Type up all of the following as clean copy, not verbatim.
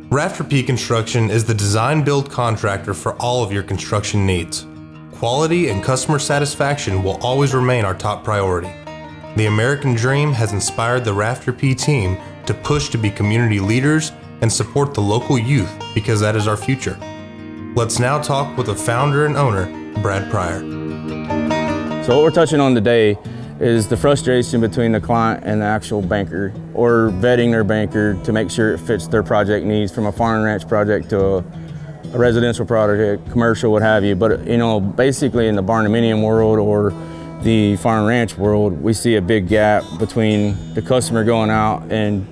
Rafter P Construction is the design-build contractor for all of your construction needs. Quality and customer satisfaction will always remain our top priority. The American dream has inspired the Rafter P team to push to be community leaders and support the local youth because that is our future. Let's now talk with the founder and owner, Brad Pryor. So what we're touching on today is the frustration between the client and the actual banker, or vetting their banker to make sure it fits their project needs, from a farm and ranch project to a residential project, commercial, what have you. But basically in the barndominium world or the farm and ranch world, we see a big gap between the customer going out and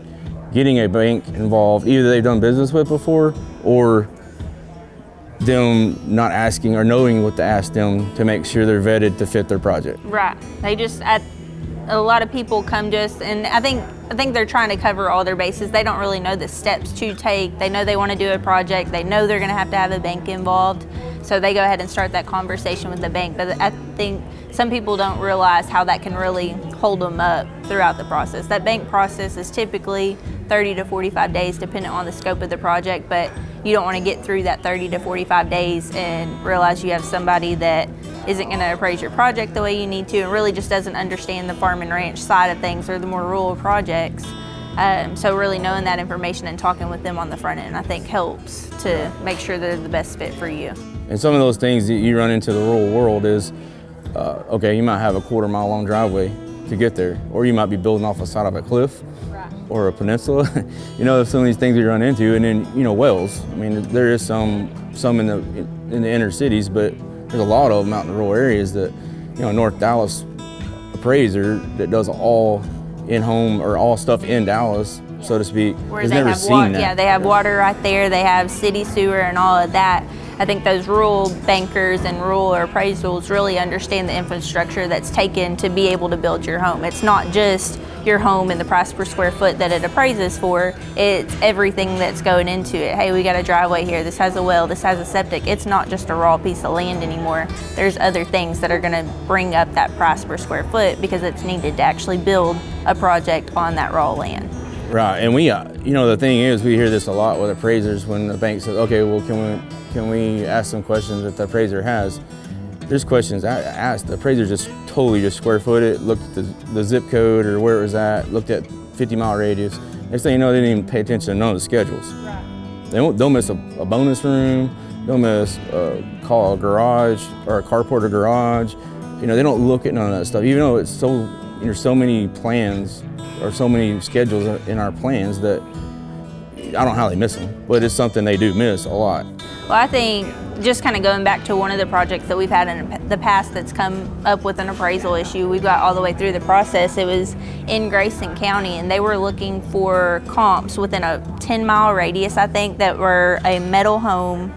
getting a bank involved, either they've done business with before or them not asking or knowing what to ask them to make sure they're vetted to fit their project. Right. A lot of people come to us, and I think they're trying to cover all their bases. They don't really know the steps to take. They know they want to do a project. They know they're going to have a bank involved. So they go ahead and start that conversation with the bank. But I think some people don't realize how that can really hold them up throughout the process. That bank process is typically 30 to 45 days, depending on the scope of the project, but you don't want to get through that 30 to 45 days and realize you have somebody that isn't going to appraise your project the way you need to and really just doesn't understand the farm and ranch side of things or the more rural projects. So really knowing that information and talking with them on the front end, I think, helps to make sure they're the best fit for you. And some of those things that you run into the rural world is, okay, you might have a quarter-mile long driveway to get there, or you might be building off the side of a cliff or a peninsula. Some of these things you run into, and then wells. I mean, there is some in the inner cities, but there's a lot of them out in the rural areas that, North Dallas appraiser that does all in-home or all stuff in Dallas, so to speak, has never seen that. Yeah, they have water right there. They have city sewer and all of that. I think those rural bankers and rural appraisals really understand the infrastructure that's taken to be able to build your home. It's not just your home and the price per square foot that it appraises for, it's everything that's going into it. Hey, we got a driveway here, this has a well, this has a septic. It's not just a raw piece of land anymore. There's other things that are gonna bring up that price per square foot because it's needed to actually build a project on that raw land. Right, and we, the thing is, we hear this a lot with appraisers when the bank says, okay, well, can we ask some questions that the appraiser has? There's questions I asked. The appraiser just totally square footed, looked at the zip code or where it was at, looked at 50-mile radius. Next thing you know, they didn't even pay attention to none of the schedules. Right. They'll miss a bonus room, they'll miss call a garage or a carport or garage. They don't look at none of that stuff, even though it's there's so many plans or so many schedules in our plans that I don't know how they miss them, but it's something they do miss a lot. Well, I think just kind of going back to one of the projects that we've had in the past that's come up with an appraisal issue, we got all the way through the process. It was in Grayson County, and they were looking for comps within a 10-mile radius, I think, that were a metal home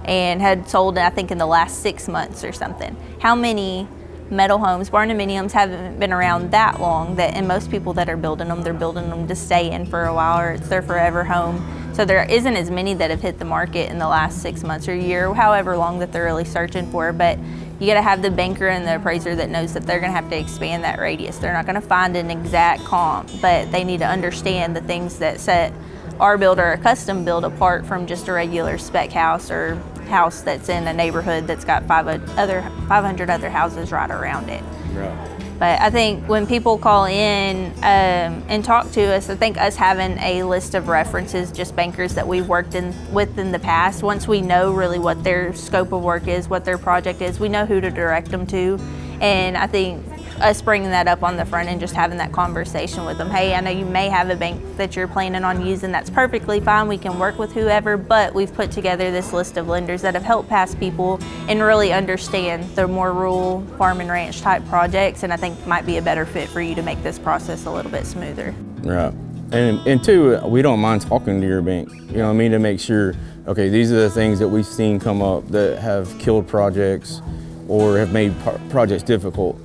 and had sold, I think, in the last 6 months or something. How many metal homes, barndominiums, haven't been around that long, and most people that are building them, they're building them to stay in for a while, or it's their forever home. So there isn't as many that have hit the market in the last 6 months or a year, however long that they're really searching for. But you gotta have the banker and the appraiser that knows that they're gonna have to expand that radius. They're not gonna find an exact comp, but they need to understand the things that set our build or a custom build apart from just a regular spec house or house that's in a neighborhood that's got 500 other houses right around it. Right. But I think when people call in and talk to us, I think us having a list of references, just bankers that we've worked with in the past, once we know really what their scope of work is, what their project is, we know who to direct them to. And I think us bringing that up on the front end, just having that conversation with them. Hey, I know you may have a bank that you're planning on using. That's perfectly fine. We can work with whoever, but we've put together this list of lenders that have helped past people and really understand the more rural farm and ranch type projects, and I think might be a better fit for you to make this process a little bit smoother. Right. And two, we don't mind talking to your bank, to make sure, okay, these are the things that we've seen come up that have killed projects or have made projects difficult.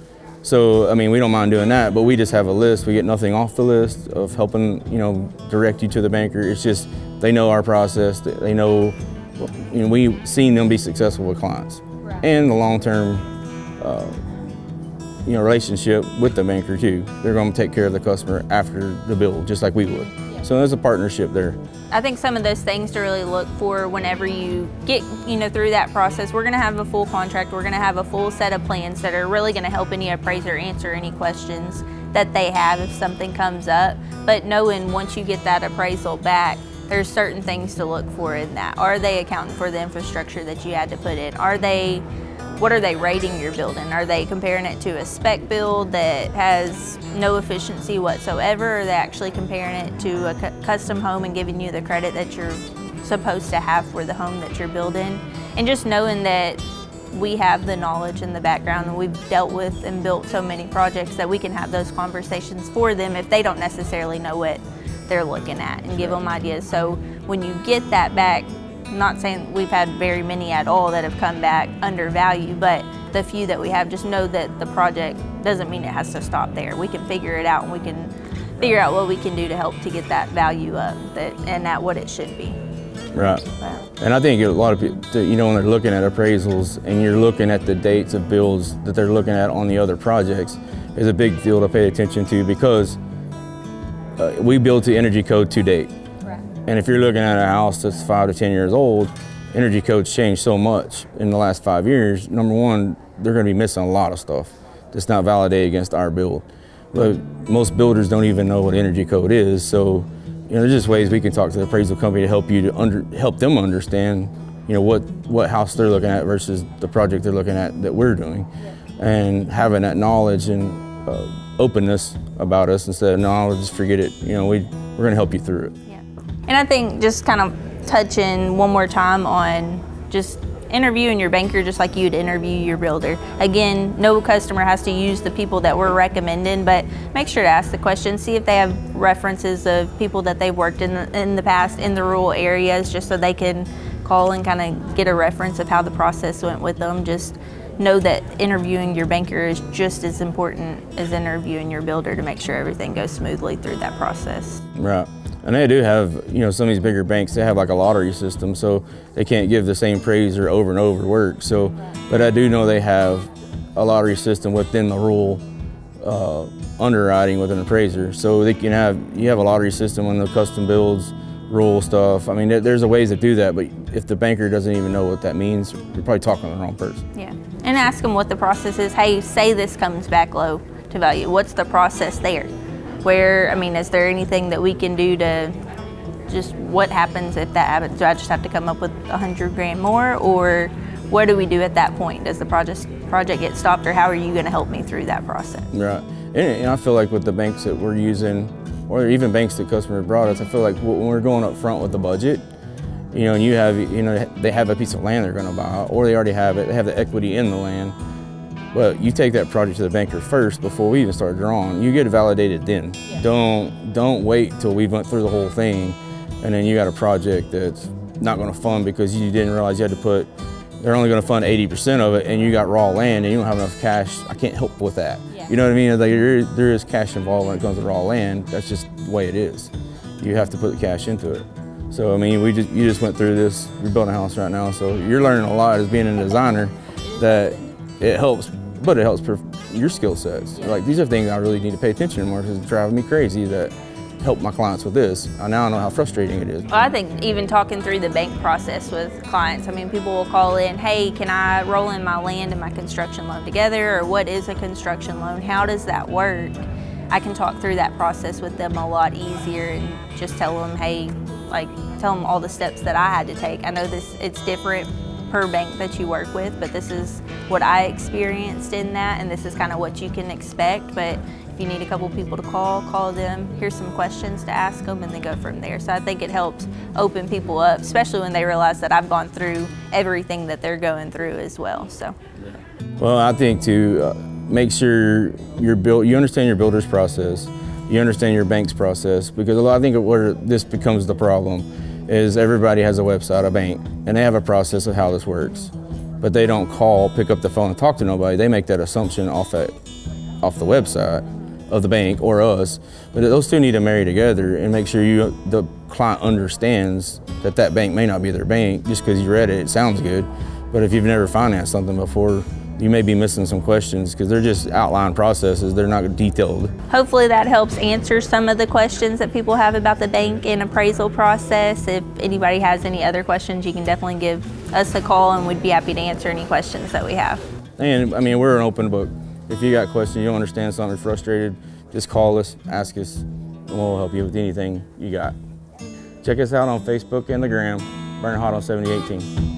So, we don't mind doing that, but we just have a list. We get nothing off the list of helping, direct you to the banker. It's just, they know our process. They know, we've seen them be successful with clients. Right. And the long-term, relationship with the banker too. They're going to take care of the customer after the build, just like we would. Yeah. So there's a partnership there. I think some of those things to really look for whenever you get, through that process. We're going to have a full contract. We're going to have a full set of plans that are really going to help any appraiser answer any questions that they have if something comes up. But knowing once you get that appraisal back, there's certain things to look for in that. Are they accounting for the infrastructure that you had to put in? What are they rating your building? Are they comparing it to a spec build that has no efficiency whatsoever? Or are they actually comparing it to a custom home and giving you the credit that you're supposed to have for the home that you're building? And just knowing that we have the knowledge and the background, and we've dealt with and built so many projects that we can have those conversations for them if they don't necessarily know what they're looking at, and give them ideas. So when you get that back, I'm not saying we've had very many at all that have come back under value, but the few that we have, just know that the project doesn't mean it has to stop there. We can figure it out, and we can figure out what we can do to help to get that value up and at what it should be. Right. And I think a lot of people, when they're looking at appraisals and you're looking at the dates of builds that they're looking at on the other projects, is a big deal to pay attention to, because we build to energy code to date. And if you're looking at a house that's 5 to 10 years old, energy codes changed so much in the last 5 years. Number one, they're going to be missing a lot of stuff that's not validated against our build. But most builders don't even know what energy code is. So, there's just ways we can talk to the appraisal company to help you help them understand, what house they're looking at versus the project they're looking at that we're doing, and having that knowledge and openness about us instead of, no, I'll just forget it. We're going to help you through it. And I think just kind of touching one more time on just interviewing your banker just like you'd interview your builder. Again, no customer has to use the people that we're recommending, but make sure to ask the question, see if they have references of people that they've worked in the past in the rural areas, just so they can call and kind of get a reference of how the process went with them. Just know that interviewing your banker is just as important as interviewing your builder to make sure everything goes smoothly through that process. Right. And they do have, some of these bigger banks, they have like a lottery system, so they can't give the same appraiser over and over work. So, but I do know they have a lottery system within the rural underwriting with an appraiser. So you have a lottery system on the custom builds, rural stuff. I mean, there's a ways to do that, but if the banker doesn't even know what that means, you're probably talking to the wrong person. Yeah, and ask them what the process is. Hey, say this comes back low to value. What's the process there? Is there anything that we can do to just, what happens if that happens? Do I just have to come up with $100,000 more, or what do we do at that point? Does the project get stopped, or how are you going to help me through that process? Right, and I feel like with the banks that we're using, or even banks that customers brought us, I feel like when we're going up front with the budget, and you have, they have a piece of land they're going to buy, or they already have it, they have the equity in the land. Well, you take that project to the banker first before we even start drawing. You get it validated then. Yeah. Don't wait till we went through the whole thing, and then you got a project that's not going to fund because you didn't realize you had to put. They're only going to fund 80% of it, and you got raw land and you don't have enough cash. I can't help with that. Yeah. You know what I mean? Like there is cash involved when it comes to raw land. That's just the way it is. You have to put the cash into it. So you just went through this. You're building a house right now, so you're learning a lot as being a designer. That it helps. But it helps your skill sets. Yeah. Like, these are things I really need to pay attention to more, because it's driving me crazy that help my clients with this. Now I know how frustrating it is. Well, I think even talking through the bank process with clients, people will call in, hey, can I roll in my land and my construction loan together? Or what is a construction loan? How does that work? I can talk through that process with them a lot easier and just tell them, hey, tell them all the steps that I had to take. I know it's different per bank that you work with, but this is what I experienced in that, and this is kind of what you can expect. But if you need a couple people to call them, here's some questions to ask them, and then go from there. So I think it helps open people up, especially when they realize that I've gone through everything that they're going through as well. So, well, I think to make sure you understand your builder's process, you understand your bank's process, because I think where this becomes the problem is everybody has a website, a bank, and they have a process of how this works. But they don't pick up the phone and talk to nobody. They make that assumption off the website of the bank or us. But those two need to marry together and make sure the client understands that bank may not be their bank. Just because you read it, it sounds good. But if you've never financed something before, you may be missing some questions because they're just outline processes. They're not detailed. Hopefully that helps answer some of the questions that people have about the bank and appraisal process. If anybody has any other questions, you can definitely give us a call and we'd be happy to answer any questions that we have. And I mean, we're an open book. If you got questions, you don't understand something, you're frustrated, just call us, ask us, and we'll help you with anything you got. Check us out on Facebook and the Gram, Burn Hot on 7018.